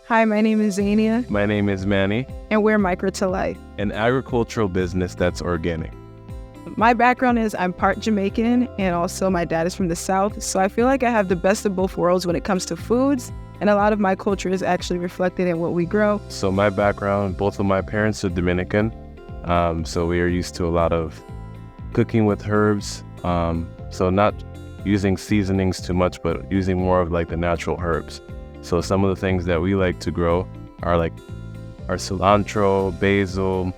Hi, my name is Zania, My name is Manny, and we're Micro2Life. an agricultural business that's organic. My background is I'm part Jamaican, and also my dad is from the South, so I feel like I have the best of both worlds when it comes to foods, and a lot of my culture is actually reflected in what we grow. So my background, both of my parents are Dominican, so we are used to a lot of cooking with herbs, so not using seasonings too much, but using more of like the natural herbs. So some of the things that we like to grow are like our cilantro, basil,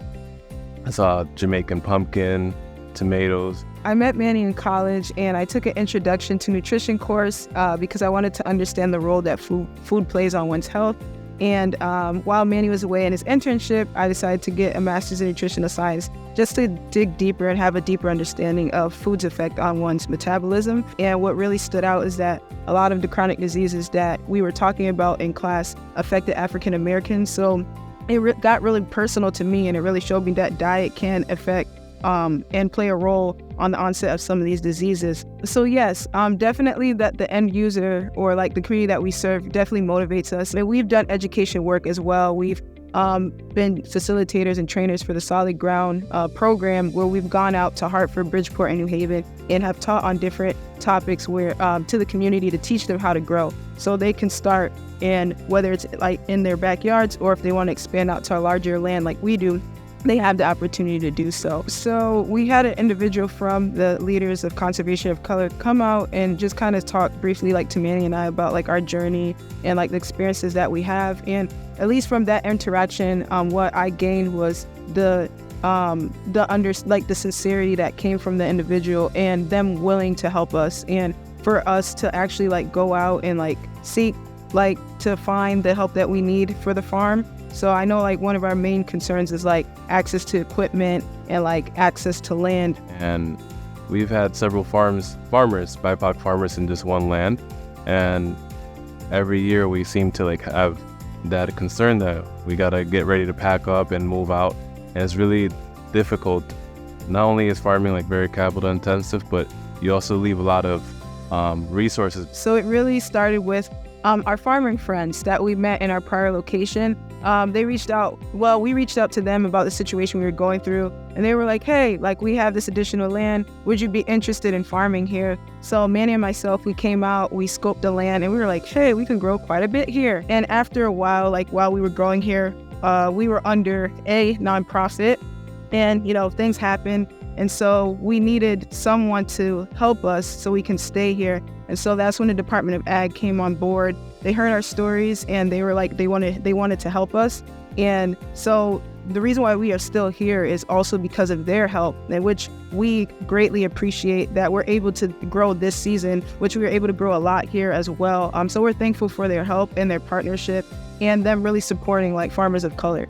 Jamaican pumpkin, tomatoes. I met Manny in college, and I took an introduction to nutrition course because I wanted to understand the role that food plays on one's health. And while Manny was away in his internship, I decided to get a master's in nutritional science just to dig deeper and have a deeper understanding of food's effect on one's metabolism. And what really stood out is that a lot of the chronic diseases that we were talking about in class affected African Americans. So it got really personal to me, and it really showed me that diet can affect and play a role on the onset of some of these diseases. So yes, definitely that the end user or like the community that we serve definitely motivates us. And we've done education work as well. We've been facilitators and trainers for the Solid Ground program, where we've gone out to Hartford, Bridgeport, and New Haven and have taught on different topics where to the community to teach them how to grow, so they can start, and whether it's like in their backyards or if they want to expand out to a larger land like we do, they have the opportunity to do so. So we had an individual from the Leaders of Conservation of Color come out and just kind of talk briefly like to Manny and I about like our journey and like the experiences that we have. And at least from that interaction, what I gained was the sincerity that came from the individual and them willing to help us, and for us to actually like go out and like seek like to find the help that we need for the farm. So I know like one of our main concerns is like access to equipment and like access to land. And we've had several farmers, BIPOC farmers in just one land. And every year we seem to like have that concern that we gotta get ready to pack up and move out. And it's really difficult. Not only is farming like very capital intensive, but you also leave a lot of resources. So it really started with our farming friends that we met in our prior location. They reached out, we reached out to them about the situation we were going through, and they were like, hey, like we have this additional land, would you be interested in farming here? So Manny and myself, we came out, we scoped the land, and we were like, hey, we can grow quite a bit here. And after a while, like while we were growing here, we were under a nonprofit, and things happened. And so we needed someone to help us so we can stay here. And so that's when the Department of Ag came on board. They heard our stories, and they were like, they wanted to help us. And so the reason why we are still here is also because of their help, in which we greatly appreciate that we're able to grow this season, which we were able to grow a lot here as well. So we're thankful for their help and their partnership and them really supporting like farmers of color.